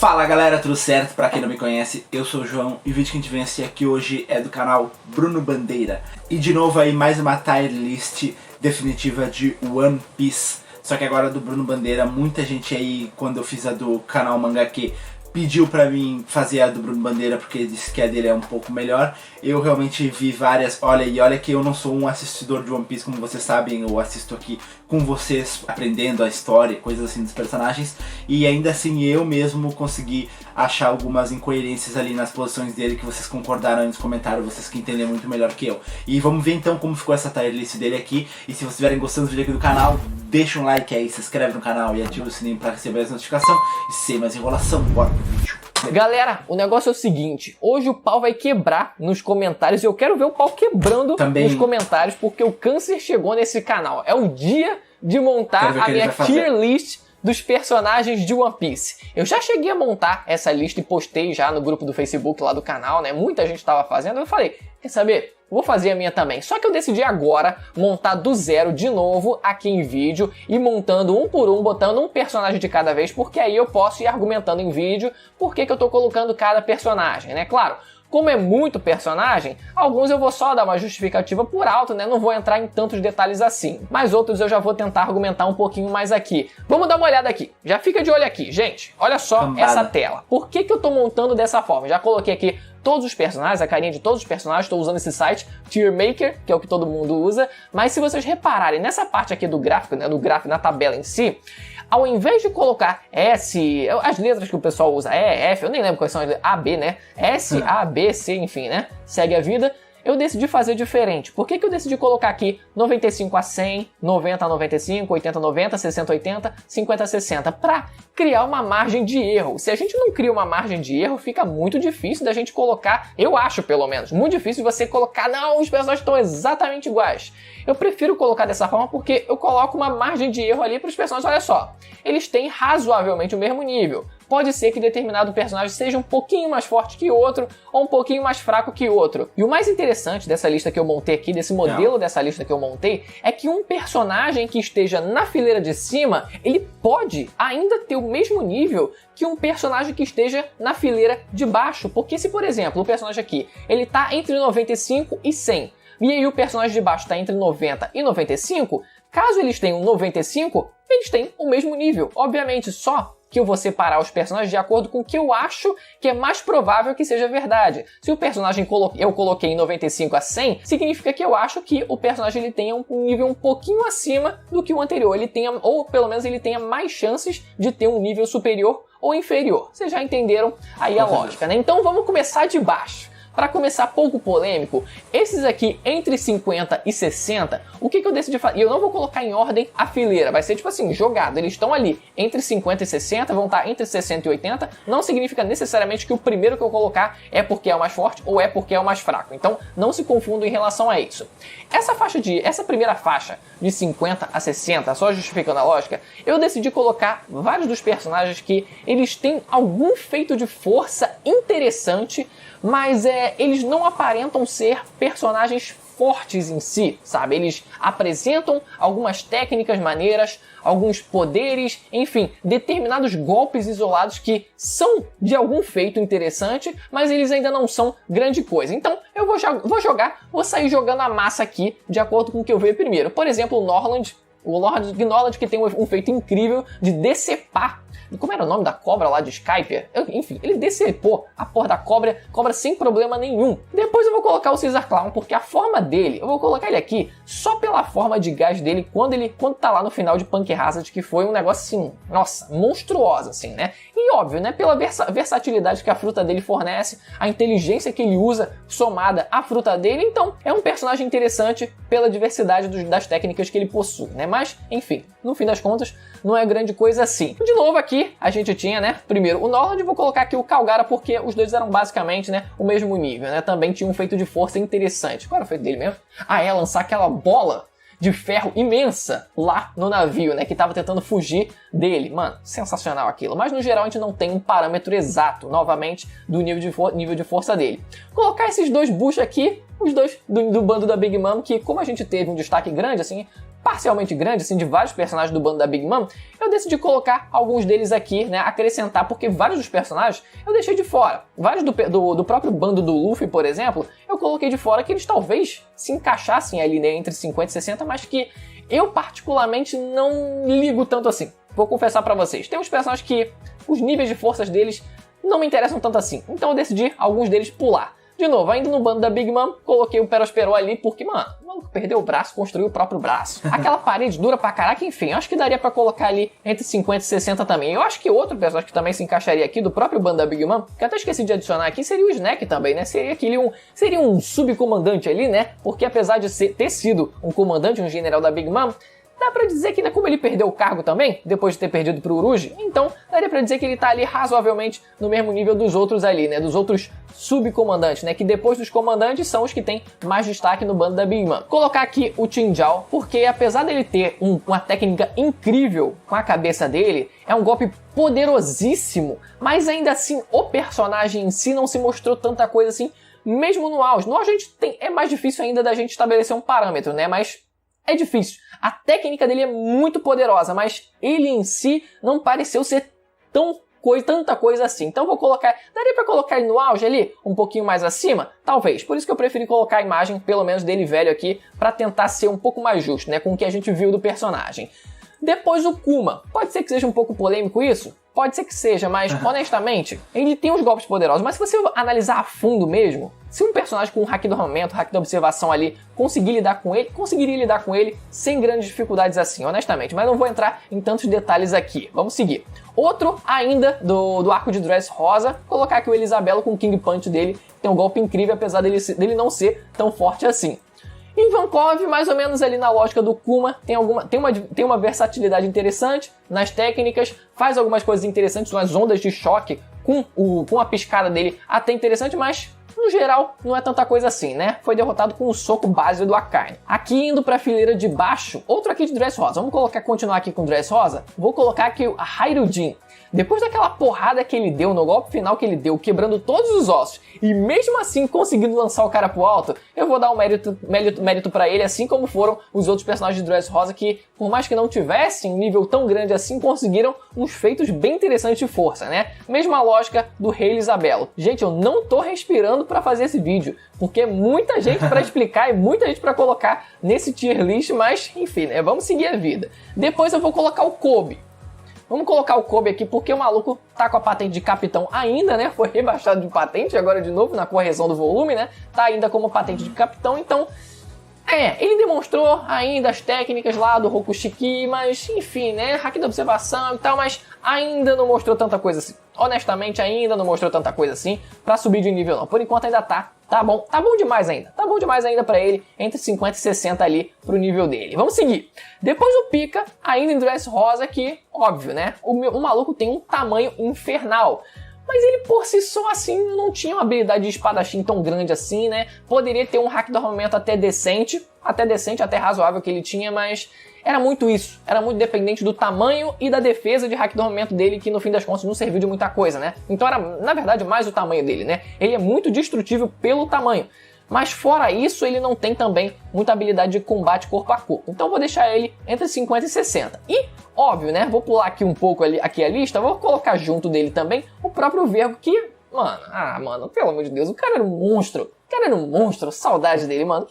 Fala galera, tudo certo? Pra quem não me conhece, eu sou o João e o vídeo que a gente vem assistir aqui hoje é do canal Bruno Bandeira. E de novo aí mais uma tier list definitiva de One Piece. Só que agora do Bruno Bandeira, muita gente aí, quando eu fiz a do canal Mangaqê, pediu pra mim fazer a do Bruno Bandeira porque disse que a dele é um pouco melhor. Eu realmente vi várias, olha que eu não sou um assistidor de One Piece, como vocês sabem, eu assisto aqui com vocês, aprendendo a história, coisas assim dos personagens. E ainda assim eu mesmo consegui achar algumas incoerências ali nas posições dele que vocês concordaram aí nos comentários, vocês que entendem muito melhor que eu. E vamos ver então como ficou essa tier list dele aqui. E se vocês estiverem gostando do vídeo aqui do canal, deixa um like aí, se inscreve no canal e ativa o sininho para receber as notificações. E sem mais enrolação, bora pro vídeo. Galera, o negócio é o seguinte, hoje o pau vai quebrar nos comentários e eu quero ver o pau quebrando nos comentários porque o câncer chegou nesse canal. É o dia de montar a minha tier list dos personagens de One Piece. Eu já cheguei a montar essa lista e postei já no grupo do Facebook lá do canal, né? Muita gente estava fazendo, eu falei, quer saber? Vou fazer a minha também. Só que eu decidi agora montar do zero de novo aqui em vídeo e montando um por um, botando um personagem de cada vez, porque aí eu posso ir argumentando em vídeo por que eu tô colocando cada personagem, né? Claro, como é muito personagem, alguns eu vou só dar uma justificativa por alto, né? Não vou entrar em tantos detalhes assim. Mas outros eu já vou tentar argumentar um pouquinho mais aqui. Vamos dar uma olhada aqui. Já fica de olho aqui. Gente, olha só essa tela. Por que eu tô montando dessa forma? Já coloquei aqui todos os personagens, a carinha de todos os personagens, estou usando esse site, Tier Maker, que é o que todo mundo usa, mas se vocês repararem nessa parte aqui do gráfico, né, do gráfico na tabela em si, ao invés de colocar S, as letras que o pessoal usa, E, F, eu nem lembro quais são as letras, A, B, né, S, A, B, C, enfim, né, segue a vida, eu decidi fazer diferente. Por que eu decidi colocar aqui 95 a 100, 90 a 95, 80 a 90, 60 a 80, 50 a 60, para criar uma margem de erro. Se a gente não cria uma margem de erro, fica muito difícil da gente colocar, eu acho pelo menos, muito difícil você colocar, não, os personagens estão exatamente iguais. Eu prefiro colocar dessa forma porque eu coloco uma margem de erro ali para os personagens, olha só, eles têm razoavelmente o mesmo nível. Pode ser que determinado personagem seja um pouquinho mais forte que outro ou um pouquinho mais fraco que outro. E o mais interessante dessa lista que eu montei aqui, desse modelo dessa lista que eu montei, é que um personagem que esteja na fileira de cima, ele pode ainda ter o mesmo nível que um personagem que esteja na fileira de baixo. Porque se, por exemplo, o personagem aqui, ele tá entre 95 e 100, e aí o personagem de baixo está entre 90 e 95, caso eles tenham 95, eles têm o mesmo nível. Obviamente, só que eu vou separar os personagens de acordo com o que eu acho que é mais provável que seja verdade. Se o personagem eu coloquei em 95 a 100, significa que eu acho que o personagem ele tenha um nível um pouquinho acima do que o anterior. Ele tenha, ou pelo menos ele tenha mais chances de ter um nível superior ou inferior. Vocês já entenderam aí a lógica, né? Então vamos começar de baixo. Para começar pouco polêmico, esses aqui entre 50 e 60, o que eu decidi fazer? E eu não vou colocar em ordem a fileira, vai ser tipo assim, jogado. Eles estão ali entre 50 e 60, vão estar entre 60 e 80. Não significa necessariamente que o primeiro que eu colocar é porque é o mais forte ou é porque é o mais fraco. Então não se confundam em relação a isso. Essa primeira faixa de 50 a 60, só justificando a lógica, eu decidi colocar vários dos personagens que eles têm algum feito de força interessante, mas eles não aparentam ser personagens fortes em si, sabe? Eles apresentam algumas técnicas maneiras, alguns poderes, enfim, determinados golpes isolados que são de algum feito interessante, mas eles ainda não são grande coisa. Então eu vou sair jogando a massa aqui de acordo com o que eu ver primeiro. Por exemplo, o Norland que tem um feito incrível de decepar. Como era o nome da cobra lá de Skypiea? Enfim, ele decepou a porra da cobra sem problema nenhum. Depois eu vou colocar o Caesar Clown, porque a forma dele, eu vou colocar ele aqui só pela forma de gás dele quando tá lá no final de Punk Hazard, que foi um negócio assim, nossa, monstruosa assim, né? E óbvio, né, pela versatilidade que a fruta dele fornece, a inteligência que ele usa somada à fruta dele, então é um personagem interessante pela diversidade das técnicas que ele possui, né? Mas, enfim, no fim das contas, não é grande coisa assim. De novo aqui, a gente tinha, né, primeiro o Norland, vou colocar aqui o Calgara porque os dois eram basicamente, né, o mesmo nível, né? Também tinha um feito de força interessante. Qual era o feito dele mesmo? Ah, é lançar aquela bola de ferro imensa lá no navio, né, que tava tentando fugir dele. Mano, sensacional aquilo. Mas no geral a gente não tem um parâmetro exato, novamente, do nível de força dele. Colocar esses dois buchos aqui, os dois do bando da Big Mom, que como a gente teve um destaque grande, assim, parcialmente grande, assim, de vários personagens do bando da Big Mom, eu decidi colocar alguns deles aqui, né, acrescentar, porque vários dos personagens eu deixei de fora. Vários do próprio bando do Luffy, por exemplo, eu coloquei de fora que eles talvez se encaixassem ali, né, entre 50 e 60, mas que eu particularmente não ligo tanto assim. Vou confessar pra vocês, tem uns personagens que os níveis de forças deles não me interessam tanto assim, então eu decidi alguns deles pular. De novo, ainda no bando da Big Mom, coloquei o Perospero ali porque, mano, o maluco perdeu o braço, construiu o próprio braço. Aquela parede dura pra caraca, enfim, eu acho que daria pra colocar ali entre 50 e 60 também. Eu acho que outro personagem que também se encaixaria aqui, do próprio bando da Big Mom, que eu até esqueci de adicionar aqui, seria o Snack também, né? Seria um subcomandante ali, né? Porque apesar de ter sido um comandante, um general da Big Mom, dá pra dizer que, né, como ele perdeu o cargo também, depois de ter perdido pro Uruji, então daria pra dizer que ele tá ali razoavelmente no mesmo nível dos outros ali, né, dos outros subcomandantes, né, que depois dos comandantes são os que têm mais destaque no bando da Big Mom. Colocar aqui o Chinjao, porque apesar dele ter uma técnica incrível com a cabeça dele, é um golpe poderosíssimo, mas ainda assim o personagem em si não se mostrou tanta coisa assim, mesmo no auge. No auge é mais difícil ainda da gente estabelecer um parâmetro, né, mas é difícil. A técnica dele é muito poderosa, mas ele em si não pareceu ser tanta coisa assim. Então vou colocar... Daria pra colocar ele no auge ali? Um pouquinho mais acima? Talvez. Por isso que eu preferi colocar a imagem, pelo menos dele velho aqui, pra tentar ser um pouco mais justo, né? Com o que a gente viu do personagem. Depois o Kuma. Pode ser que seja um pouco polêmico isso? Pode ser que seja, mas honestamente, ele tem uns golpes poderosos, mas se você analisar a fundo mesmo, se um personagem com um hack do armamento, hack da observação ali, conseguiria lidar com ele sem grandes dificuldades assim, honestamente, mas não vou entrar em tantos detalhes aqui. Vamos seguir. Outro ainda do arco de Dressrosa, colocar aqui o Elisabelo com o King Punch dele, que tem um golpe incrível, apesar dele não ser tão forte assim. Ivankov, mais ou menos ali na lógica do Kuma, tem uma versatilidade interessante nas técnicas, faz algumas coisas interessantes, umas ondas de choque com a piscada dele até interessante, mas no geral não é tanta coisa assim, né? Foi derrotado com o soco base do Akainu. Aqui indo pra fileira de baixo, outro aqui de Dressrosa. Vamos continuar aqui com Dressrosa. Vou colocar aqui o Hairujin. Depois daquela porrada que ele deu, no golpe final que ele deu, quebrando todos os ossos, e mesmo assim conseguindo lançar o cara pro alto, eu vou dar um mérito pra ele, assim como foram os outros personagens de Dressrosa, que, por mais que não tivessem um nível tão grande assim, conseguiram uns feitos bem interessantes de força, né? Mesma lógica do Rei Elisabelo. Gente, eu não tô respirando pra fazer esse vídeo, porque é muita gente pra explicar e muita gente pra colocar nesse tier list, mas, enfim, né? Vamos seguir a vida. Depois eu vou colocar o Kobe. Vamos colocar o Kobe aqui porque o maluco tá com a patente de capitão ainda, né? Foi rebaixado de patente agora de novo na correção do volume, né? Tá ainda como patente de capitão, então... ele demonstrou ainda as técnicas lá do Rokushiki, mas enfim, né? Hack da observação e tal, mas ainda não mostrou tanta coisa assim. Honestamente, ainda não mostrou tanta coisa assim pra subir de nível não. Por enquanto ainda tá bom demais ainda. Tá bom demais ainda pra ele, entre 50 e 60 ali pro nível dele. Vamos seguir. Depois o Pika, ainda em Dressrosa, que, óbvio, né? O maluco tem um tamanho infernal. Mas ele por si só, assim, não tinha uma habilidade de espadachim tão grande assim, né? Poderia ter um hack do armamento até decente, até razoável que ele tinha, mas era muito isso. Era muito dependente do tamanho e da defesa de hack do armamento dele, que no fim das contas não serviu de muita coisa, né? Então era, na verdade, mais o tamanho dele, né? Ele é muito destrutível pelo tamanho. Mas fora isso, ele não tem também muita habilidade de combate corpo a corpo. Então vou deixar ele entre 50 e 60. E, óbvio, né? Vou pular aqui um pouco aqui a lista, vou colocar junto dele também o próprio Vergo, que, mano, pelo amor de Deus, o cara era um monstro, saudade dele, mano.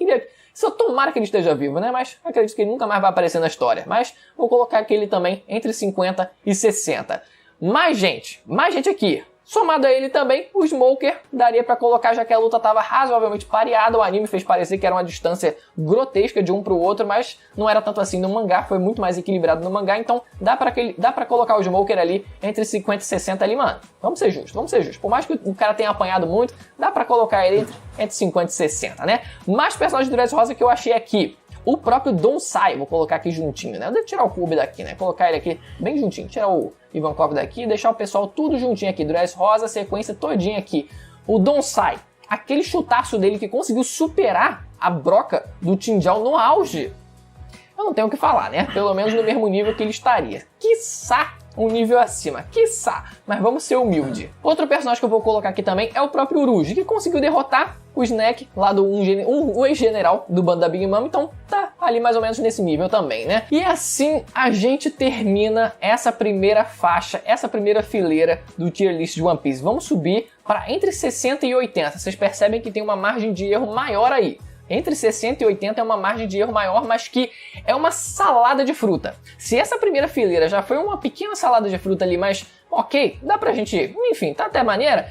Só tomara que ele esteja vivo, né? Mas acredito que ele nunca mais vai aparecer na história. Mas vou colocar aquele também entre 50 e 60. Mais gente aqui. Somado a ele também, o Smoker daria pra colocar, já que a luta estava razoavelmente pareada. O anime fez parecer que era uma distância grotesca de um pro outro, mas não era tanto assim no mangá, foi muito mais equilibrado no mangá, então dá pra colocar o Smoker ali entre 50 e 60 ali, mano. Vamos ser justos. Por mais que o cara tenha apanhado muito, dá pra colocar ele entre 50 e 60, né? Mais personagens de Dressrosa que eu achei aqui. O próprio Donsai, vou colocar aqui juntinho, né? Eu devo tirar o Kobe daqui, né? Colocar ele aqui bem juntinho. Tirar o Ivankov daqui e deixar o pessoal tudo juntinho aqui. Dressrosa, sequência todinha aqui. O Donsai, aquele chutaço dele que conseguiu superar a broca do Chinjao no auge. Eu não tenho o que falar, né? Pelo menos no mesmo nível que ele estaria. Quiçá um nível acima, quiçá, mas vamos ser humilde. Outro personagem que eu vou colocar aqui também é o próprio Uruji, que conseguiu derrotar o Snack, lá do um ex-general do bando da Big Mom, então tá ali mais ou menos nesse nível também, né? E assim a gente termina essa primeira faixa, essa primeira fileira do tier list de One Piece. Vamos subir para entre 60 e 80, vocês percebem que tem uma margem de erro maior aí. Entre 60 e 80 é uma margem de erro maior, mas que é uma salada de fruta. Se essa primeira fileira já foi uma pequena salada de fruta ali, mas ok, dá pra gente, enfim, tá até maneira.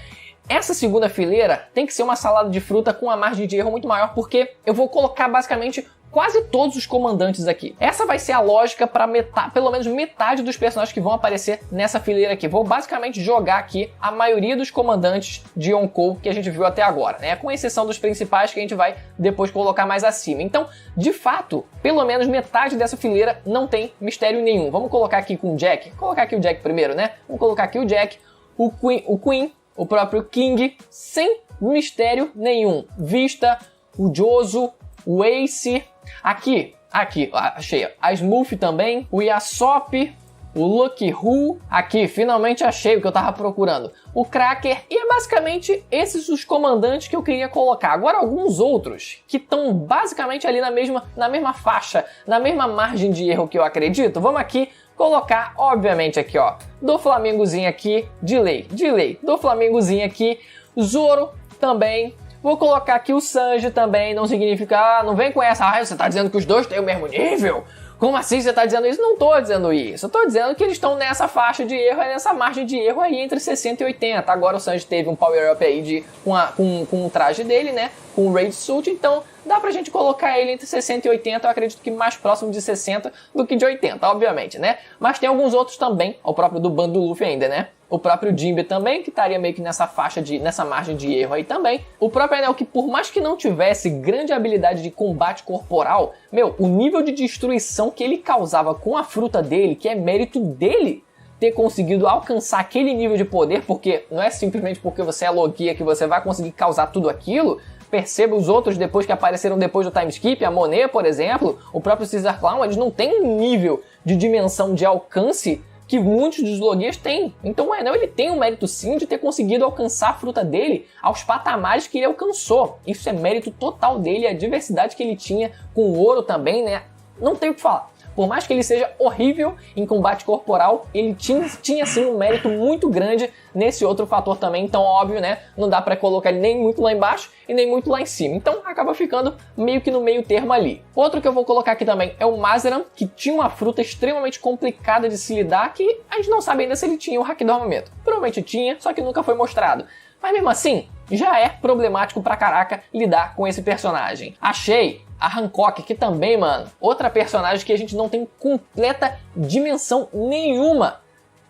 Essa segunda fileira tem que ser uma salada de fruta com uma margem de erro muito maior, porque eu vou colocar basicamente quase todos os comandantes aqui. Essa vai ser a lógica para pelo menos metade dos personagens que vão aparecer nessa fileira aqui. Vou basicamente jogar aqui a maioria dos comandantes de Yonkou que a gente viu até agora, né? Com exceção dos principais que a gente vai depois colocar mais acima. Então, de fato, pelo menos metade dessa fileira não tem mistério nenhum. Vamos colocar aqui com o Jack. Vou colocar aqui o Jack primeiro, né? Vamos colocar aqui o Jack, o Queen, o próprio King, sem mistério nenhum. Vista, o Jozo, o Ace, aqui, achei, a Smooth também, o Yasop, o Lucky Who, aqui, finalmente achei o que eu tava procurando, o Cracker, e é basicamente esses os comandantes que eu queria colocar. Agora alguns outros, que estão basicamente ali na mesma faixa, na mesma margem de erro que eu acredito, vamos aqui colocar, obviamente aqui, ó, do Flamengozinho aqui, de lei, do Flamengozinho aqui, Zoro também. Vou colocar aqui o Sanji também, não significa, não vem com essa, você tá dizendo que os dois têm o mesmo nível? Como assim você tá dizendo isso? Não tô dizendo isso, eu tô dizendo que eles estão nessa faixa de erro, nessa margem de erro aí entre 60 e 80. Agora o Sanji teve um power-up aí com o traje dele, né, com o Raid Suit, então dá pra gente colocar ele entre 60 e 80, eu acredito que mais próximo de 60 do que de 80, obviamente, né? Mas tem alguns outros também, o próprio do bando do Luffy ainda, né? O próprio Jinbe também, que estaria meio que nessa faixa nessa margem de erro aí também. O próprio Enel, que por mais que não tivesse grande habilidade de combate corporal, o nível de destruição que ele causava com a fruta dele, que é mérito dele ter conseguido alcançar aquele nível de poder, porque não é simplesmente porque você é Logia que você vai conseguir causar tudo aquilo. Perceba os outros depois que apareceram depois do time skip, a Monet, por exemplo, o próprio Caesar Clown, eles não têm um nível de dimensão de alcance que muitos dos Logias têm. Então o Enel, ele tem um mérito sim de ter conseguido alcançar a fruta dele aos patamares que ele alcançou. Isso é mérito total dele, a diversidade que ele tinha com o ouro também, né? Não tem o que falar. Por mais que ele seja horrível em combate corporal, ele tinha sim um mérito muito grande nesse outro fator também. Então, óbvio, né? Não dá pra colocar ele nem muito lá embaixo e nem muito lá em cima. Então, acaba ficando meio que no meio termo ali. Outro que eu vou colocar aqui também é o Mazeran, que tinha uma fruta extremamente complicada de se lidar, que a gente não sabe ainda se ele tinha o Haki do Armamento. Provavelmente tinha, só que nunca foi mostrado. Mas mesmo assim, já é problemático pra caraca lidar com esse personagem. Achei a Hancock, que também, mano, outra personagem que a gente não tem completa dimensão nenhuma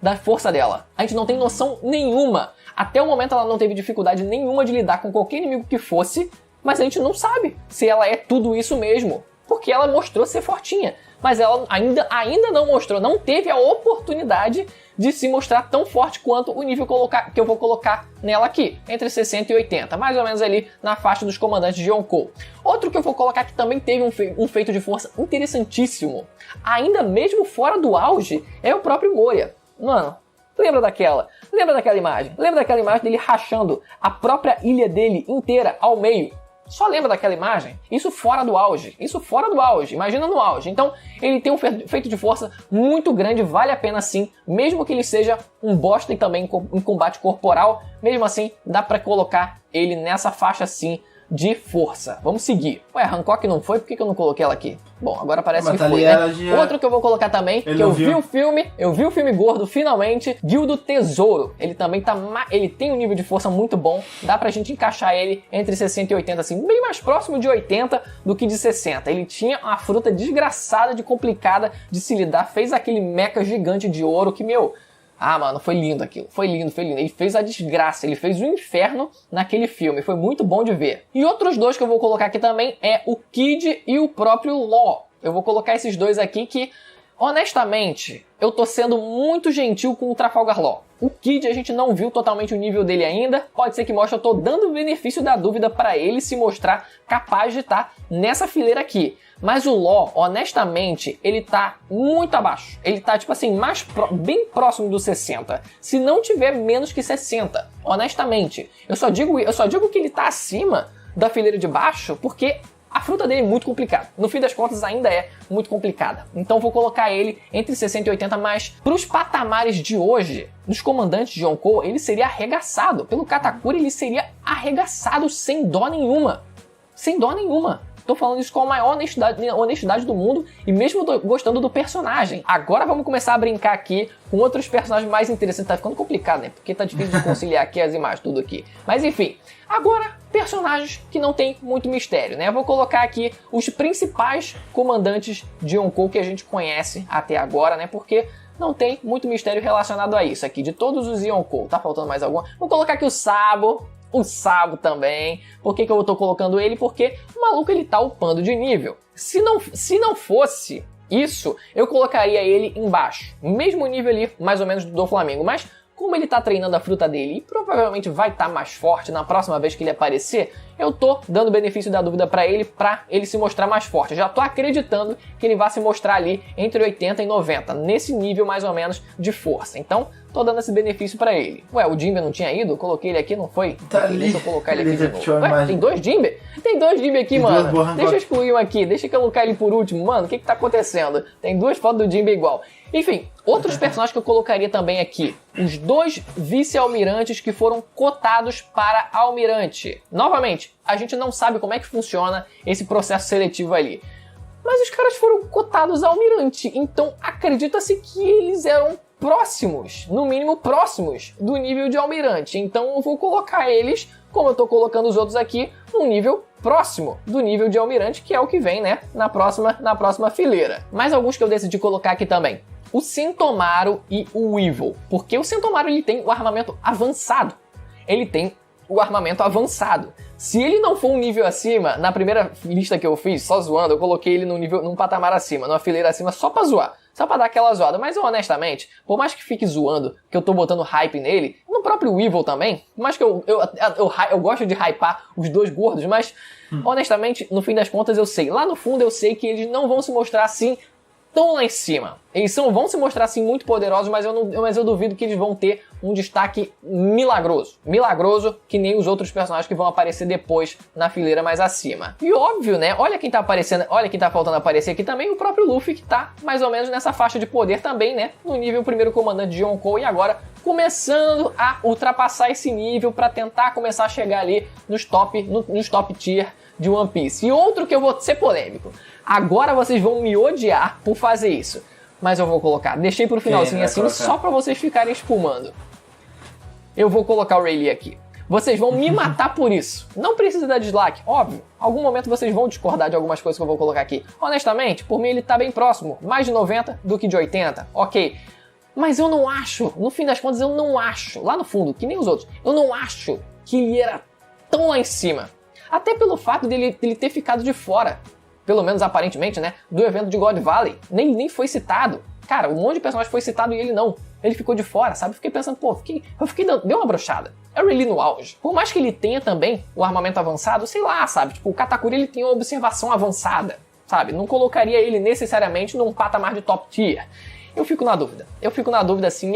da força dela. A gente não tem noção nenhuma. Até o momento ela não teve dificuldade nenhuma de lidar com qualquer inimigo que fosse, mas a gente não sabe se ela é tudo isso mesmo. Porque ela mostrou ser fortinha, mas ela ainda não mostrou, não teve a oportunidade de se mostrar tão forte quanto o nível que eu vou colocar nela aqui, entre 60 e 80, mais ou menos ali na faixa dos comandantes de Yonkou. Outro que eu vou colocar que também teve um feito de força interessantíssimo, ainda mesmo fora do auge, é o próprio Moria. Mano, lembra daquela imagem? Lembra daquela imagem dele rachando a própria ilha dele inteira ao meio? Só lembra daquela imagem? Isso fora do auge. Imagina no auge. Então, ele tem um feito de força muito grande, vale a pena sim, mesmo que ele seja um bosta e também em combate corporal, mesmo assim, dá pra colocar ele nessa faixa sim de força. Vamos seguir. Ué, Hancock não foi? Por que eu não coloquei ela aqui? Bom, agora parece que foi, né? Outro que eu vou colocar também, que eu vi o filme gordo, finalmente, Guild do Tesouro. Ele também ele tem um nível de força muito bom, dá pra gente encaixar ele entre 60 e 80, assim, bem mais próximo de 80 do que de 60. Ele tinha uma fruta desgraçada de complicada de se lidar, fez aquele mecha gigante de ouro que, mano, foi lindo aquilo, foi lindo. Ele fez a desgraça, ele fez o inferno naquele filme, foi muito bom de ver. E outros dois que eu vou colocar aqui também é o Kid e o próprio Law. Eu vou colocar esses dois aqui que, honestamente, eu tô sendo muito gentil com o Trafalgar Law. O Kid a gente não viu totalmente o nível dele ainda, pode ser que mostre, eu tô dando o benefício da dúvida para ele se mostrar capaz de estar nessa fileira aqui. Mas o Law, honestamente, ele tá muito abaixo. Ele tá, tipo assim, bem próximo dos 60. Se não tiver menos que 60, honestamente. Eu só digo que ele tá acima da fileira de baixo porque a fruta dele é muito complicada. No fim das contas, ainda é muito complicada. Então vou colocar ele entre 60 e 80, mas pros patamares de hoje, dos comandantes de Yonkou, ele seria arregaçado. Pelo Katakuri, ele seria arregaçado sem dó nenhuma. Sem dó nenhuma. Tô falando isso com a maior honestidade do mundo e mesmo gostando do personagem. Agora vamos começar a brincar aqui com outros personagens mais interessantes. Tá ficando complicado, né? Porque tá difícil de conciliar aqui as imagens, tudo aqui. Mas enfim, agora personagens que não tem muito mistério, né? Eu vou colocar aqui os principais comandantes de Yonkou que a gente conhece até agora, né? Porque não tem muito mistério relacionado a isso aqui. De todos os Yonkou, tá faltando mais algum? Vou colocar aqui o Sabo. O Sabo também. Por que eu tô colocando ele? Porque o maluco ele tá upando de nível. Se não fosse isso, eu colocaria ele embaixo. Mesmo nível ali, mais ou menos, do Flamengo. Mas como ele tá treinando a fruta dele e provavelmente vai estar mais forte na próxima vez que ele aparecer, eu tô dando o benefício da dúvida pra ele se mostrar mais forte. Eu já tô acreditando que ele vai se mostrar ali entre 80 e 90, nesse nível mais ou menos de força. Então, tô dando esse benefício pra ele. Ué, o Jinbe não tinha ido? Eu coloquei ele aqui, não foi? Tá ali. Deixa eu colocar ele aqui de novo. Ué, tem dois Jinbe? Tem dois Jinbe aqui, mano. Deixa eu excluir um aqui, deixa eu colocar ele por último. Mano, o que tá acontecendo? Tem duas fotos do Jinbe igual. Enfim, outros personagens que eu colocaria também aqui. Os dois vice-almirantes que foram cotados para almirante. Novamente, a gente não sabe como é que funciona esse processo seletivo ali. Mas os caras foram cotados a almirante, então acredita-se que eles eram próximos, no mínimo próximos, do nível de almirante. Então eu vou colocar eles, como eu tô colocando os outros aqui, num nível próximo do nível de almirante, que é o que vem, né, na próxima fileira. Mais alguns que eu decidi colocar aqui também. O Sentomaru e o Weevil. Porque o Sentomaru ele tem o armamento avançado. Ele tem o armamento avançado. Se ele não for um nível acima, na primeira lista que eu fiz, só zoando, eu coloquei ele num patamar acima, numa fileira acima, só pra zoar. Só pra dar aquela zoada. Mas eu, honestamente, por mais que fique zoando, que eu tô botando hype nele, no próprio Weevil também, por mais que eu gosto de hypar os dois gordos, mas, honestamente, no fim das contas, eu sei. Lá no fundo, eu sei que eles não vão se mostrar assim tão lá em cima. Eles vão se mostrar assim muito poderosos, mas eu duvido que eles vão ter um destaque milagroso. Milagroso que nem os outros personagens que vão aparecer depois na fileira mais acima. E óbvio, né? Olha quem tá aparecendo, olha quem tá faltando aparecer aqui também, o próprio Luffy, que tá mais ou menos nessa faixa de poder também, né? No nível primeiro comandante de Yonkou e agora começando a ultrapassar esse nível para tentar começar a chegar ali nos top tier de One Piece. E outro que eu vou ser polêmico. Agora vocês vão me odiar por fazer isso. Mas eu vou colocar. Deixei pro finalzinho assim, só pra vocês ficarem espumando. Eu vou colocar o Rayleigh aqui. Vocês vão me matar por isso. Não precisa dar dislike, óbvio. Algum momento vocês vão discordar de algumas coisas que eu vou colocar aqui. Honestamente, por mim ele tá bem próximo. Mais de 90 do que de 80. Ok. Mas eu não acho, no fim das contas eu não acho, lá no fundo, que nem os outros, eu não acho que ele era tão lá em cima. Até pelo fato dele ter ficado de fora, pelo menos aparentemente, né, do evento de God Valley. Nem foi citado. Cara, um monte de personagem foi citado e ele não. Ele ficou de fora, sabe? Fiquei pensando, deu uma brochada. É o Rayleigh no auge. Por mais que ele tenha também o armamento avançado, sei lá, sabe? Tipo, o Katakuri ele tem uma observação avançada, sabe? Não colocaria ele necessariamente num patamar de top tier. Eu fico na dúvida assim,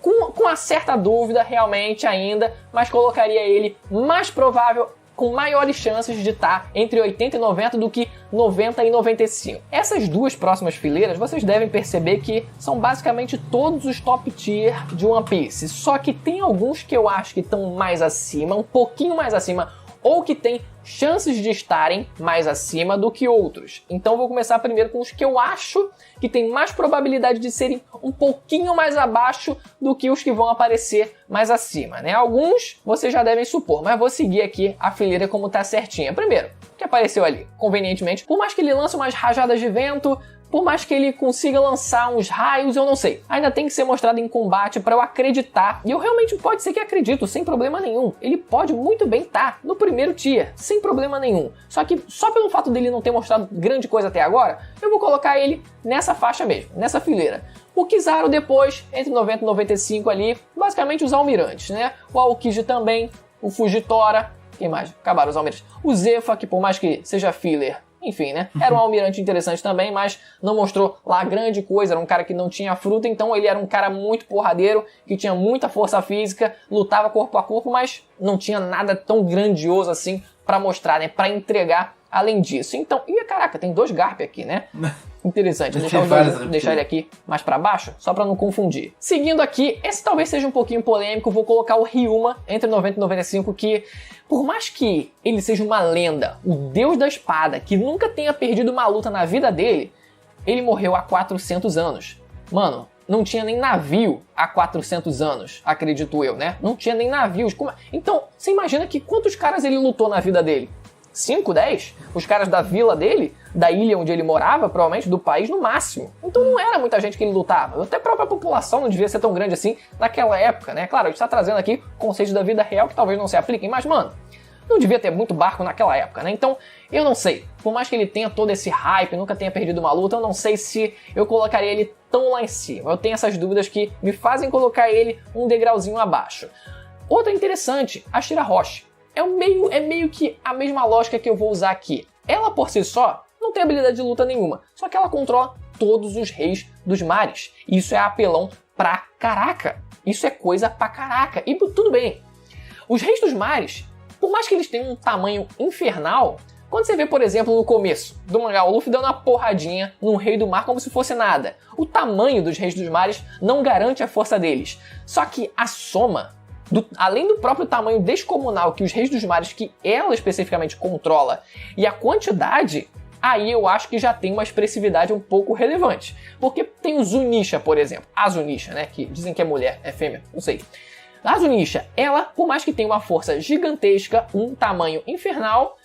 com uma certa dúvida realmente ainda, mas colocaria ele mais provável, com maiores chances de estar entre 80 e 90 do que 90 e 95. Essas duas próximas fileiras, vocês devem perceber que são basicamente todos os top tier de One Piece, só que tem alguns que eu acho que estão mais acima, um pouquinho mais acima, ou que tem chances de estarem mais acima do que outros. Então vou começar primeiro com os que eu acho que tem mais probabilidade de serem um pouquinho mais abaixo do que os que vão aparecer mais acima, né? Alguns vocês já devem supor, mas vou seguir aqui a fileira como tá certinha. Primeiro, o que apareceu ali, convenientemente, por mais que ele lance umas rajadas de vento, por mais que ele consiga lançar uns raios, eu não sei. Ainda tem que ser mostrado em combate para eu acreditar. E eu realmente pode ser que acredito, sem problema nenhum. Ele pode muito bem estar no primeiro tier, sem problema nenhum. Só que só pelo fato dele não ter mostrado grande coisa até agora, eu vou colocar ele nessa faixa mesmo, nessa fileira. O Kizaru depois, entre 90 e 95 ali, basicamente os almirantes, né? O Aokiji também, o Fujitora, quem mais? Acabaram os almirantes. O Zefa, que por mais que seja filler, enfim, né? Era um almirante interessante também, mas não mostrou lá grande coisa. Era um cara que não tinha fruta, então ele era um cara muito porradeiro, que tinha muita força física, lutava corpo a corpo, mas não tinha nada tão grandioso assim pra mostrar, né? Pra entregar além disso. Então, caraca, tem 2 Garp aqui, né? Interessante, deixar ele aqui mais pra baixo, só pra não confundir. Seguindo aqui, esse talvez seja um pouquinho polêmico, vou colocar o Ryuma entre 90 e 95, que por mais que ele seja uma lenda, o deus da espada, que nunca tenha perdido uma luta na vida dele, ele morreu há 400 anos. Mano, não tinha nem navio há 400 anos, acredito eu, né? Não tinha nem navios. Então, você imagina que quantos caras ele lutou na vida dele? 5, 10? Os caras da vila dele, da ilha onde ele morava, provavelmente do país no máximo. Então não era muita gente que ele lutava. Até a própria população não devia ser tão grande assim naquela época, né? Claro, a gente tá trazendo aqui conceitos da vida real que talvez não se apliquem, mas, mano, não devia ter muito barco naquela época, né? Então, eu não sei. Por mais que ele tenha todo esse hype, nunca tenha perdido uma luta, eu não sei se eu colocaria ele tão lá em cima. Eu tenho essas dúvidas que me fazem colocar ele um degrauzinho abaixo. Outra interessante, a Shirahoshi. É meio que a mesma lógica que eu vou usar aqui. Ela por si só não tem habilidade de luta nenhuma, só que ela controla todos os reis dos mares. Isso é apelão pra caraca. Isso é coisa pra caraca. E tudo bem. Os reis dos mares, por mais que eles tenham um tamanho infernal, quando você vê, por exemplo, no começo do mangá, o Luffy dando uma porradinha num rei do mar como se fosse nada. O tamanho dos reis dos mares não garante a força deles. Só que a soma, além do próprio tamanho descomunal que os reis dos mares, que ela especificamente controla, e a quantidade, aí eu acho que já tem uma expressividade um pouco relevante. Porque tem o Zunisha, por exemplo. A Zunisha, né? Que dizem que é mulher, é fêmea, não sei. A Zunisha, ela, por mais que tenha uma força gigantesca, um tamanho infernal,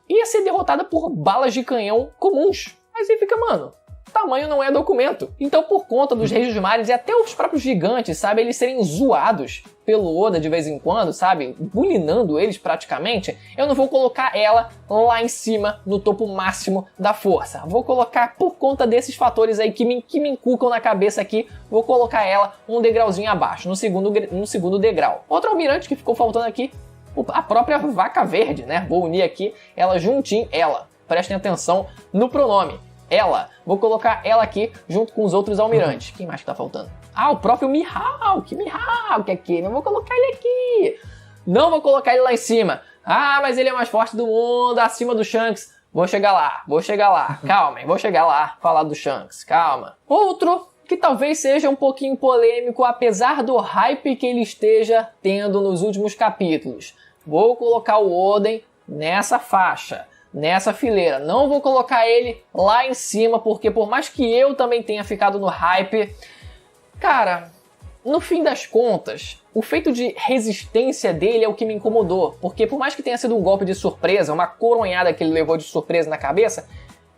ia ser derrotada por balas de canhão comuns. Aí você fica, mano, tamanho não é documento. Então, por conta dos reis dos mares e até os próprios gigantes, sabe, eles serem zoados pelo Oda de vez em quando, sabe, bulinando eles praticamente, eu não vou colocar ela lá em cima, no topo máximo da força. Vou colocar, por conta desses fatores aí que me inculcam na cabeça aqui, vou colocar ela um degrauzinho abaixo, no segundo degrau. Outro almirante que ficou faltando aqui, a própria Vaca Verde, né? Vou unir aqui ela juntinho, ela. Prestem atenção no pronome. Ela. Vou colocar ela aqui junto com os outros almirantes. Quem mais que tá faltando? Ah, o próprio Mihawk aqui. Não vou colocar ele aqui. Não vou colocar ele lá em cima. Ah, mas ele é mais forte do mundo, acima do Shanks. Vou chegar lá. Calma, vou chegar lá, falar do Shanks. Calma. Outro que talvez seja um pouquinho polêmico, apesar do hype que ele esteja tendo nos últimos capítulos. Vou colocar o Oden nessa faixa, nessa fileira. Não vou colocar ele lá em cima, porque por mais que eu também tenha ficado no hype, cara, no fim das contas, o feito de resistência dele é o que me incomodou. Porque por mais que tenha sido um golpe de surpresa, uma coronhada que ele levou de surpresa na cabeça,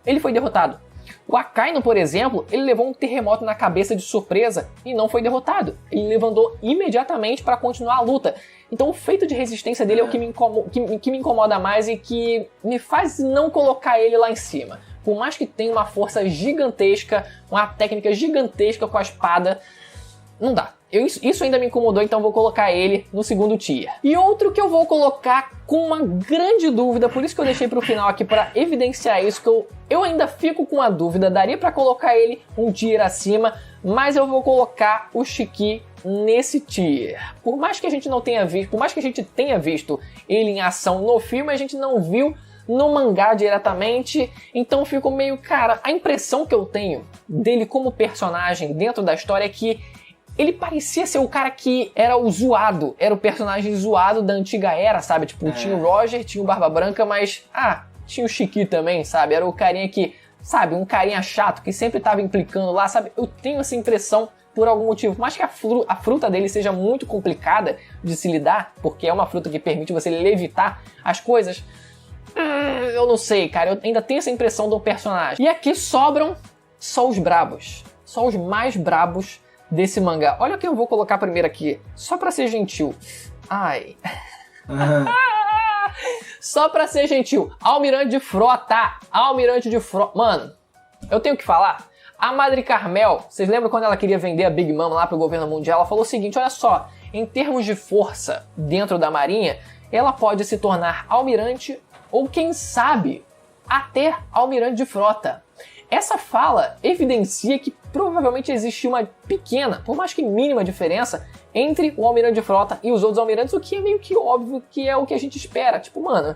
ele foi derrotado. O Akainu, por exemplo, ele levou um terremoto na cabeça de surpresa e não foi derrotado. Ele levantou imediatamente para continuar a luta. Então o feito de resistência dele é o que me incomoda mais e que me faz não colocar ele lá em cima. Por mais que tenha uma força gigantesca, uma técnica gigantesca com a espada, não dá. Isso ainda me incomodou, então vou colocar ele no segundo tier. E outro que eu vou colocar com uma grande dúvida, por isso que eu deixei pro final aqui para evidenciar isso, que eu ainda fico com a dúvida, daria para colocar ele um tier acima, mas eu vou colocar o Shiki nesse tier. Por mais que a gente tenha visto ele em ação no filme, a gente não viu no mangá diretamente, então fico meio, cara, a impressão que eu tenho dele como personagem dentro da história é que ele parecia ser o cara que era o zoado, era o personagem zoado da antiga era, sabe? Tipo, tinha o Roger, tinha o Barba Branca, mas, tinha o Shiki também, sabe? Era o carinha que, sabe, um carinha chato que sempre tava implicando lá, sabe? Eu tenho essa impressão por algum motivo. Por mais que a fruta dele seja muito complicada de se lidar, porque é uma fruta que permite você levitar as coisas, eu não sei, cara, eu ainda tenho essa impressão do personagem. E aqui sobram só os brabos. Só os mais brabos desse mangá. Olha quem eu vou colocar primeiro aqui, só pra ser gentil. Ai. Só pra ser gentil. Almirante de Frota. Almirante de Frota. Mano, eu tenho que falar. A Madre Carmel, vocês lembram quando ela queria vender a Big Mom lá pro governo mundial? Ela falou o seguinte, olha só, em termos de força dentro da marinha, ela pode se tornar almirante ou, quem sabe, até almirante de frota. Essa fala evidencia que provavelmente existe uma pequena, por mais que mínima diferença entre o almirante de frota e os outros almirantes, o que é meio que óbvio que é o que a gente espera. Tipo, mano,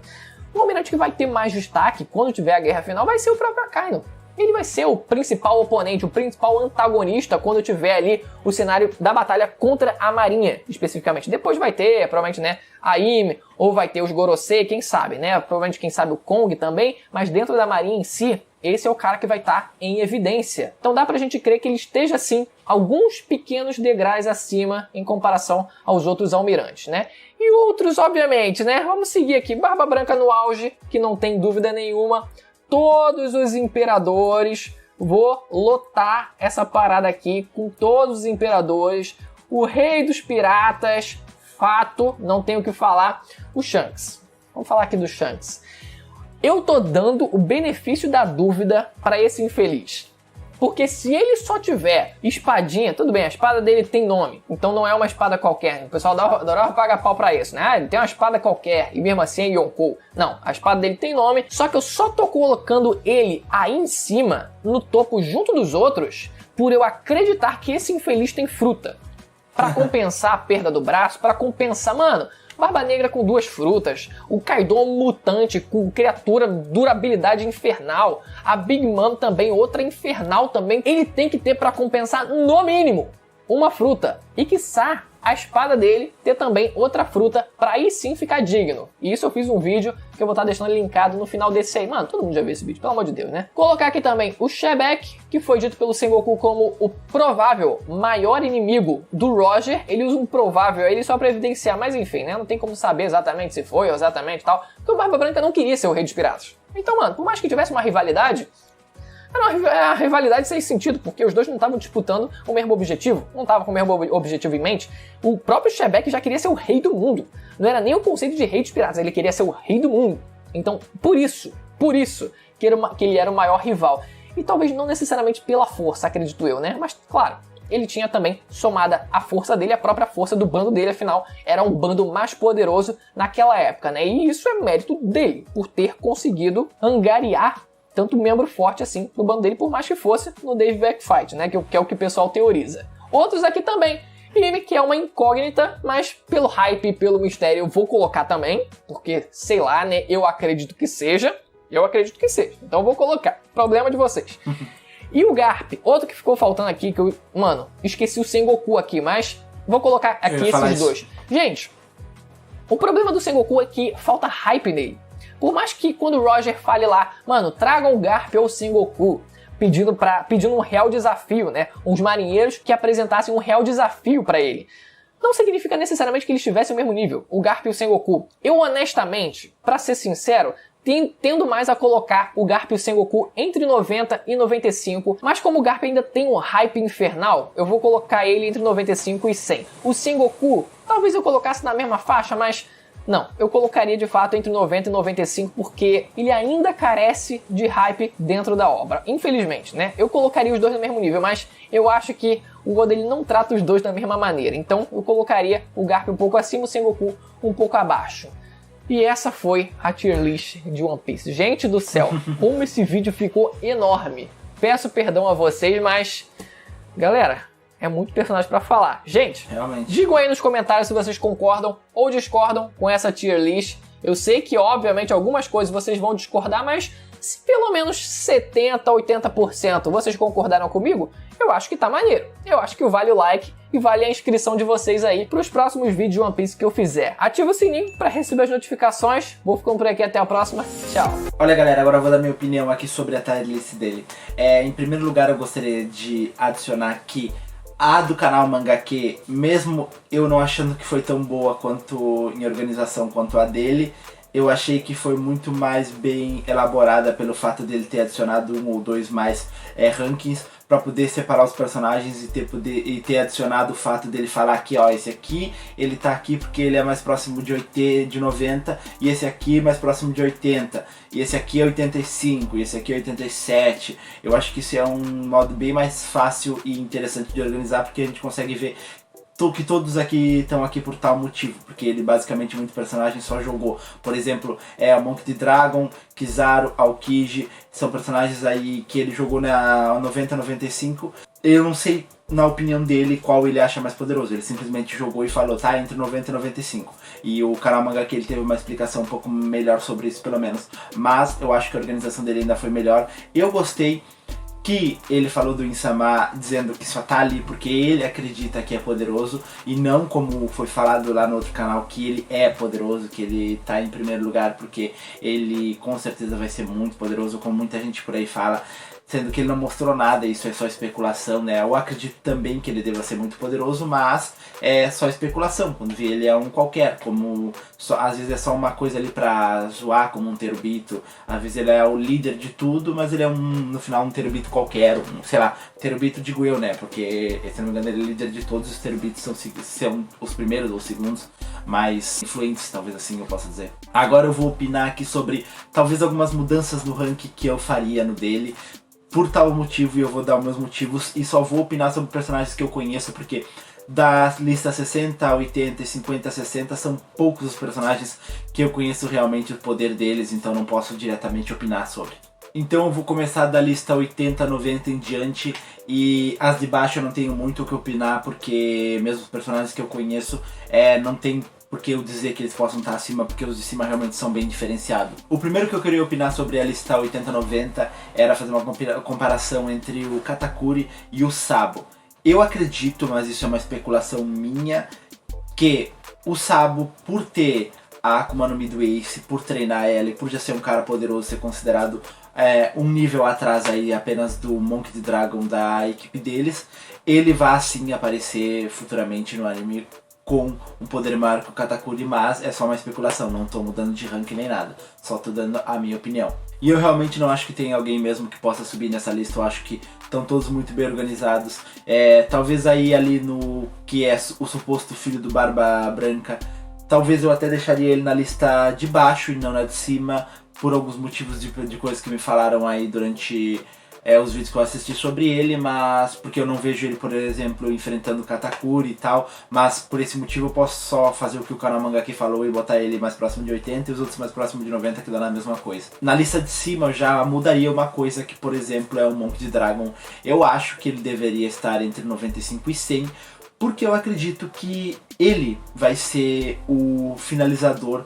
o almirante que vai ter mais destaque quando tiver a guerra final vai ser o próprio Akainu. Ele vai ser o principal oponente, o principal antagonista quando tiver ali o cenário da batalha contra a marinha, especificamente. Depois vai ter, provavelmente, né, a Ime, ou vai ter os Gorosei, quem sabe, né, provavelmente, quem sabe, o Kong também, mas dentro da marinha em si, esse é o cara que vai estar em evidência. Então dá pra gente crer que ele esteja, sim, alguns pequenos degraus acima em comparação aos outros almirantes, né? E outros, obviamente, né, vamos seguir aqui, Barba Branca no auge, que não tem dúvida nenhuma, todos os imperadores, vou lotar essa parada aqui com todos os imperadores, o rei dos piratas, fato, não tenho o que falar, o Shanks. Vamos falar aqui do Shanks. Eu tô dando o benefício da dúvida para esse infeliz. Porque se ele só tiver espadinha, tudo bem, a espada dele tem nome, então não é uma espada qualquer. O pessoal adorava pagar pau pra isso, né? Ah, ele tem uma espada qualquer e mesmo assim é Yonkou. Não, a espada dele tem nome, só que eu só tô colocando ele aí em cima, no topo junto dos outros, por eu acreditar que esse infeliz tem fruta. Pra compensar a perda do braço, pra compensar, mano... Barba Negra com 2 frutas, o Kaido mutante com criatura durabilidade infernal, a Big Mom também, outra infernal também, ele tem que ter para compensar no mínimo uma fruta. E quiçá a espada dele ter também outra fruta para aí sim ficar digno. E isso eu fiz um vídeo que eu vou estar deixando linkado no final desse aí. Mano, todo mundo já viu esse vídeo, pelo amor de Deus, né? Colocar aqui também o Shebek, que foi dito pelo Sengoku como o provável maior inimigo do Roger. Ele usa um provável aí só para evidenciar, mas enfim, né? Não tem como saber exatamente se foi ou exatamente tal. Porque o Barba Branca não queria ser o rei dos piratas. Então, mano, por mais que tivesse uma rivalidade, era uma rivalidade sem sentido, porque os dois não estavam disputando o mesmo objetivo, não estavam com o mesmo objetivo em mente. O próprio Shebek já queria ser o rei do mundo. Não era nem o conceito de rei dos piratas, ele queria ser o rei do mundo. Então, por isso que ele era o maior rival. E talvez não necessariamente pela força, acredito eu, né? Mas, claro, ele tinha também, somada a força dele, a própria força do bando dele, afinal, era um bando mais poderoso naquela época, né? E isso é mérito dele, por ter conseguido angariar tanto membro forte assim no bando dele, por mais que fosse no Dave Backfight, né? Que é o que o pessoal teoriza. Outros aqui também. Ime, que é uma incógnita, mas pelo hype e pelo mistério eu vou colocar também, porque, sei lá, né? Eu acredito que seja. Então eu vou colocar. Problema de vocês. E o Garp, outro que ficou faltando aqui, que eu, mano, esqueci o Sengoku aqui, mas vou colocar aqui esses dois. Gente, o problema do Sengoku é que falta hype nele. Por mais que quando o Roger fale lá, mano, tragam o Garp ou o Sengoku, pedindo um real desafio, né? Uns marinheiros que apresentassem um real desafio pra ele. Não significa necessariamente que eles tivessem o mesmo nível, o Garp e o Sengoku. Eu, honestamente, pra ser sincero, tendo mais a colocar o Garp e o Sengoku entre 90 e 95, mas como o Garp ainda tem um hype infernal, eu vou colocar ele entre 95 e 100. O Sengoku, talvez eu colocasse na mesma faixa, mas... não, eu colocaria de fato entre 90 e 95 porque ele ainda carece de hype dentro da obra, infelizmente, né? Eu colocaria os dois no mesmo nível, mas eu acho que o Oda ele não trata os dois da mesma maneira, então eu colocaria o Garp um pouco acima, o Sengoku um pouco abaixo. E essa foi a tier list de One Piece. Gente do céu, como esse vídeo ficou enorme. Peço perdão a vocês, mas... galera... é muito personagem pra falar. Gente, realmente, digam aí nos comentários se vocês concordam ou discordam com essa tier list. Eu sei que, obviamente, algumas coisas vocês vão discordar, mas se pelo menos 70% a 80% vocês concordaram comigo, eu acho que tá maneiro. Eu acho que vale o like e vale a inscrição de vocês aí pros próximos vídeos de One Piece que eu fizer. Ativa o sininho pra receber as notificações. Vou ficando por aqui, até a próxima. Tchau. Olha, galera, agora eu vou dar minha opinião aqui sobre a tier list dele. Em primeiro lugar, eu gostaria de adicionar que a do canal Mangake, mesmo eu não achando que foi tão boa quanto em organização quanto a dele, eu achei que foi muito mais bem elaborada pelo fato dele ter adicionado 1 ou 2 mais rankings para poder separar os personagens e ter adicionado o fato dele falar que, ó, esse aqui, ele tá aqui porque ele é mais próximo de 90, e esse aqui mais próximo de 80, e esse aqui é 85, e esse aqui é 87. Eu acho que isso é um modo bem mais fácil e interessante de organizar, porque a gente consegue ver que todos aqui estão aqui por tal motivo, porque ele basicamente muito personagem só jogou. Por exemplo, a Monk the Dragon, Kizaru, Aokiji, são personagens aí que ele jogou na 90-95. Eu não sei, na opinião dele, qual ele acha mais poderoso. Ele simplesmente jogou e falou, tá, entre 90 e 95. E o Karamanga que ele teve uma explicação um pouco melhor sobre isso, pelo menos. Mas eu acho que a organização dele ainda foi melhor. Eu gostei que ele falou do Insama dizendo que só tá ali porque ele acredita que é poderoso, e não como foi falado lá no outro canal, que ele é poderoso, que ele tá em primeiro lugar porque ele com certeza vai ser muito poderoso, como muita gente por aí fala, sendo que ele não mostrou nada, isso é só especulação, né? Eu acredito também que ele deva ser muito poderoso, mas é só especulação, quando vê ele é um qualquer, como às vezes é só uma coisa ali pra zoar, como um Terubito, às vezes ele é o líder de tudo, mas ele é no final um Terubito qualquer, sei lá, Terubito digo eu, né? Porque, se não me engano, ele é líder de todos, os Terubitos são os primeiros ou segundos mais influentes, talvez assim eu possa dizer. Agora eu vou opinar aqui sobre talvez algumas mudanças no rank que eu faria no dele, por tal motivo, e eu vou dar os meus motivos, e só vou opinar sobre personagens que eu conheço, porque da lista 60, 80 e 50, 60 são poucos os personagens que eu conheço realmente o poder deles, então não posso diretamente opinar sobre. Então eu vou começar da lista 80, 90 em diante, e as de baixo eu não tenho muito o que opinar, porque mesmo os personagens que eu conheço não tem porque eu dizer que eles possam estar acima, porque os de cima realmente são bem diferenciados. O primeiro que eu queria opinar sobre a lista 80-90 era fazer uma comparação entre o Katakuri e o Sabo. Eu acredito, mas isso é uma especulação minha, que o Sabo, por ter a Akuma no Mi do Ace, por treinar ela e por já ser um cara poderoso, ser considerado um nível atrás aí apenas do Monk the Dragon da equipe deles, ele vai sim aparecer futuramente no anime com um poder maior que o Katakuri, mas é só uma especulação, não tô mudando de rank nem nada, só tô dando a minha opinião. E eu realmente não acho que tem alguém mesmo que possa subir nessa lista, eu acho que estão todos muito bem organizados. Talvez aí ali no que é o suposto filho do Barba Branca, talvez eu até deixaria ele na lista de baixo e não na de cima, por alguns motivos de coisas que me falaram aí durante os vídeos que eu assisti sobre ele, mas porque eu não vejo ele, por exemplo, enfrentando o Katakuri e tal, mas por esse motivo eu posso só fazer o que o Karamanga aqui falou e botar ele mais próximo de 80 e os outros mais próximo de 90, que dá na mesma coisa. Na lista de cima eu já mudaria uma coisa que, por exemplo, é o Monk the Dragon. Eu acho que ele deveria estar entre 95 e 100, porque eu acredito que ele vai ser o finalizador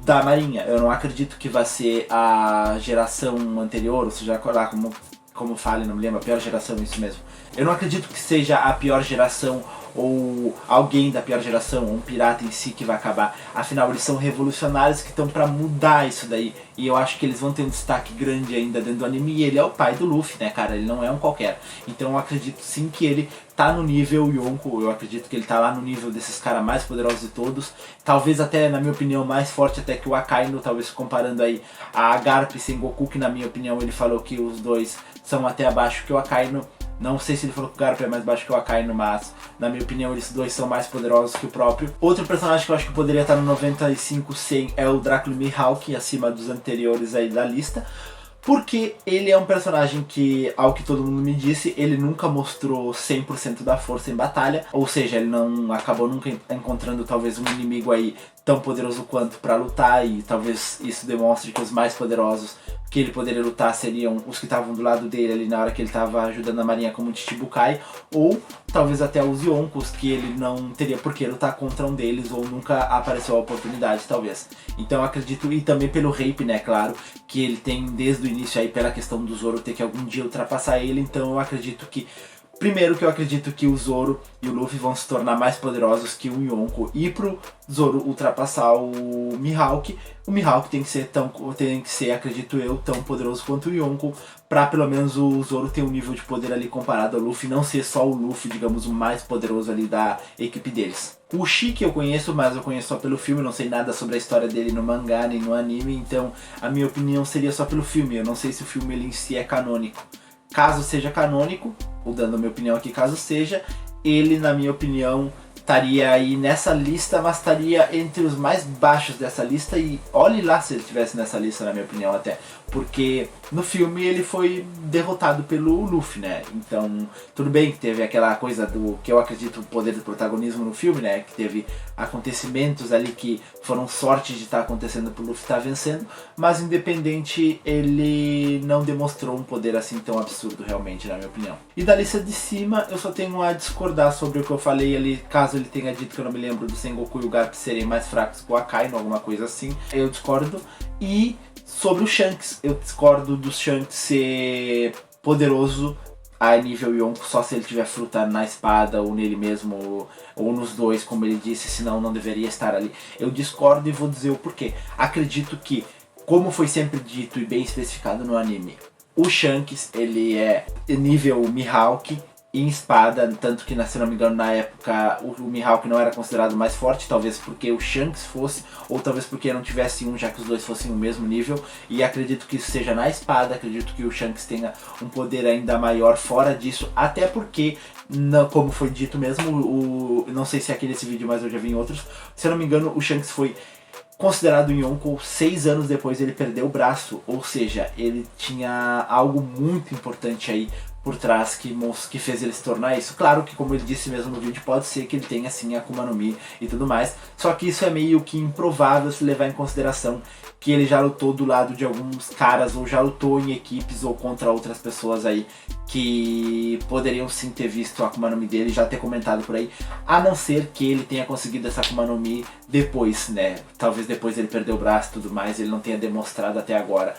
da Marinha. Eu não acredito que vai ser a geração anterior, ou seja, lá como fale, não me lembro, a pior geração, isso mesmo. Eu não acredito que seja a pior geração ou alguém da pior geração, ou um pirata em si que vai acabar. Afinal, eles são revolucionários que estão pra mudar isso daí. E eu acho que eles vão ter um destaque grande ainda dentro do anime. E ele é o pai do Luffy, né, cara? Ele não é um qualquer. Então eu acredito sim que ele tá no nível Yonko. Eu acredito que ele tá lá no nível desses caras mais poderosos de todos. Talvez até, na minha opinião, mais forte até que o Akainu. Talvez comparando aí a Garp e Sengoku, que na minha opinião ele falou que os dois são até abaixo que o Akainu. Não sei se ele falou que o Garp é mais baixo que o Akainu, mas na minha opinião eles dois são mais poderosos que o próprio. Outro personagem que eu acho que poderia estar no 95-100 é o Drácula Mihawk, acima dos anteriores aí da lista. Porque ele é um personagem que, ao que todo mundo me disse, ele nunca mostrou 100% da força em batalha. Ou seja, ele não acabou nunca encontrando talvez um inimigo aí tão poderoso quanto pra lutar. E talvez isso demonstre que os mais poderosos que ele poderia lutar seriam os que estavam do lado dele ali na hora que ele estava ajudando a marinha, como o Chichibukai. Ou talvez até os Yonkos, que ele não teria por que lutar contra um deles, ou nunca apareceu a oportunidade, talvez. Então eu acredito, e também pelo Rape, né, claro, que ele tem desde o início aí pela questão do Zoro ter que algum dia ultrapassar ele. Então eu acredito que Primeiro que eu acredito que o Zoro e o Luffy vão se tornar mais poderosos que o Yonko, e pro Zoro ultrapassar o Mihawk tem que ser, acredito eu, tão poderoso quanto o Yonko, pra pelo menos o Zoro ter um nível de poder ali comparado ao Luffy, não ser só o Luffy, digamos, o mais poderoso ali da equipe deles. O Shiki eu conheço, mas eu conheço só pelo filme, não sei nada sobre a história dele no mangá nem no anime, então a minha opinião seria só pelo filme, eu não sei se o filme ele em si é canônico. Caso seja canônico, ou dando a minha opinião aqui, caso seja, ele, na minha opinião, estaria aí nessa lista, mas estaria entre os mais baixos dessa lista, e olhe lá se ele estivesse nessa lista, na minha opinião, até. Porque no filme ele foi derrotado pelo Luffy, né? Então, tudo bem que teve aquela coisa do que eu acredito o poder do protagonismo no filme, né? Que teve acontecimentos ali que foram sorte de estar acontecendo pro Luffy estar vencendo, mas independente, ele não demonstrou um poder assim tão absurdo realmente, na minha opinião. E da lista de cima, eu só tenho a discordar sobre o que eu falei ali, caso ele tenha dito que eu não me lembro do Sengoku e o Garp serem mais fracos que o Akainu, alguma coisa assim. Eu discordo. E sobre o Shanks, eu discordo do Shanks ser poderoso a nível Yonko só se ele tiver fruta na espada ou nele mesmo ou nos dois, como ele disse, senão não deveria estar ali. Eu discordo e vou dizer o porquê. Acredito que, como foi sempre dito e bem especificado no anime, o Shanks ele é nível Mihawk em espada, tanto que, se não me engano, na época o Mihawk não era considerado mais forte, talvez porque o Shanks fosse, ou talvez porque não tivesse um, já que os dois fossem o mesmo nível, e acredito que isso seja na espada, acredito que o Shanks tenha um poder ainda maior fora disso, até porque, como foi dito mesmo, não sei se é aqui nesse vídeo, mas eu já vi em outros, se eu não me engano, o Shanks foi considerado Yonko 6 anos depois ele perdeu o braço, ou seja, ele tinha algo muito importante aí por trás que fez ele se tornar isso. Claro que, como ele disse mesmo no vídeo, pode ser que ele tenha assim Akuma no Mi e tudo mais, só que isso é meio que improvável se levar em consideração que ele já lutou do lado de alguns caras, ou já lutou em equipes ou contra outras pessoas aí que poderiam sim ter visto a Akuma no Mi dele, já ter comentado por aí, a não ser que ele tenha conseguido essa Akuma no Mi depois, né? Talvez depois ele perdeu o braço e tudo mais, ele não tenha demonstrado até agora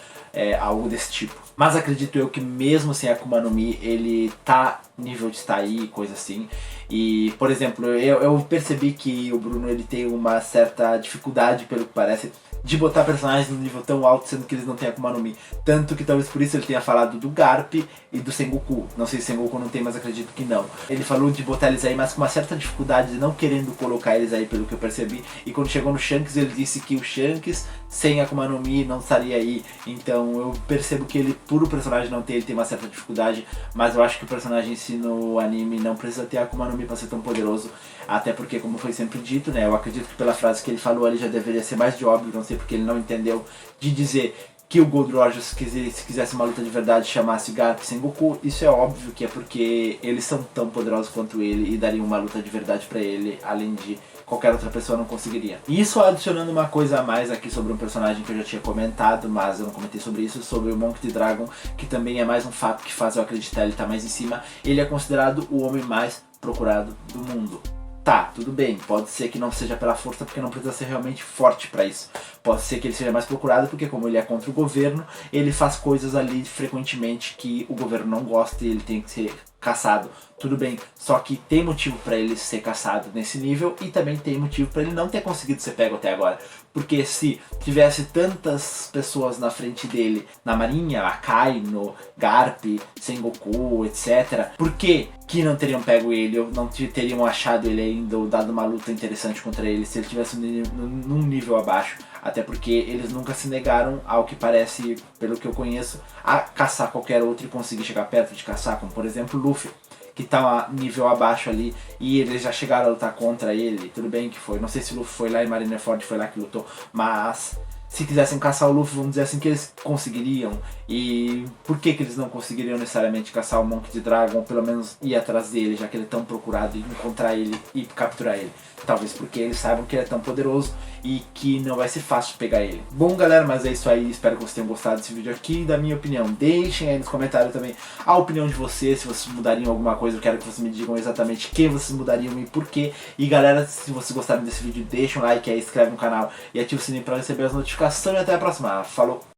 algo desse tipo. Mas acredito eu que mesmo sem Akuma no Mi, ele tá nível de estar aí, coisa assim. E, por exemplo, eu percebi que o Bruno ele tem uma certa dificuldade, pelo que parece, de botar personagens no nível tão alto, sendo que eles não têm Akuma no Mi. Tanto que talvez por isso ele tenha falado do Garp e do Sengoku. Não sei se Sengoku não tem, mas acredito que não. Ele falou de botar eles aí, mas com uma certa dificuldade, de não querendo colocar eles aí, pelo que eu percebi. E quando chegou no Shanks, ele disse que o Shanks sem Akuma no Mi não estaria aí. Então eu percebo que ele, por o personagem não ter, ele tem uma certa dificuldade. Mas eu acho que o personagem em si no anime não precisa ter Akuma no Mi para ser tão poderoso. Até porque, como foi sempre dito, né, eu acredito que pela frase que ele falou ali já deveria ser mais de óbvio, não sei porque ele não entendeu, de dizer que o Gold Roger, se quisesse uma luta de verdade, chamasse Garp e Sengoku. Isso é óbvio que é porque eles são tão poderosos quanto ele e dariam uma luta de verdade pra ele, além de qualquer outra pessoa não conseguiria. E isso adicionando uma coisa a mais aqui sobre um personagem que eu já tinha comentado, mas eu não comentei sobre isso, sobre o Monk D. Dragon, que também é mais um fato que faz eu acreditar ele tá mais em cima. Ele é considerado o homem mais procurado do mundo. Tá, tudo bem, pode ser que não seja pela força, porque não precisa ser realmente forte pra isso. Pode ser que ele seja mais procurado porque, como ele é contra o governo, ele faz coisas ali frequentemente que o governo não gosta e ele tem que ser caçado. Tudo bem, só que tem motivo pra ele ser caçado nesse nível e também tem motivo pra ele não ter conseguido ser pego até agora. Porque se tivesse tantas pessoas na frente dele, na marinha, Akainu, Garp, Sengoku, etc., por que não teriam pego ele ou não teriam achado ele ainda ou dado uma luta interessante contra ele se ele tivesse num nível abaixo? Até porque eles nunca se negaram, ao que parece, pelo que eu conheço, a caçar qualquer outro e conseguir chegar perto de caçar, como por exemplo Luffy, que tá a nível abaixo ali, e eles já chegaram a lutar contra ele. Tudo bem que foi, não sei se o Luffy foi lá e Marineford foi lá que lutou, mas se quisessem caçar o Luffy, vamos dizer assim, que eles conseguiriam. E por que eles não conseguiriam necessariamente caçar o Monk D. Dragon, ou pelo menos ir atrás dele, já que ele é tão procurado, e encontrar ele e capturar ele? Talvez porque eles saibam que ele é tão poderoso e que não vai ser fácil pegar ele. Bom, galera, mas é isso aí. Espero que vocês tenham gostado desse vídeo aqui, da minha opinião. Deixem aí nos comentários também a opinião de vocês, se vocês mudariam alguma coisa. Eu quero que vocês me digam exatamente quem vocês mudariam e por quê. E galera, se vocês gostaram desse vídeo, deixa um like aí, inscreve no canal e ativa o sininho para receber as notificações. E até a próxima. Falou!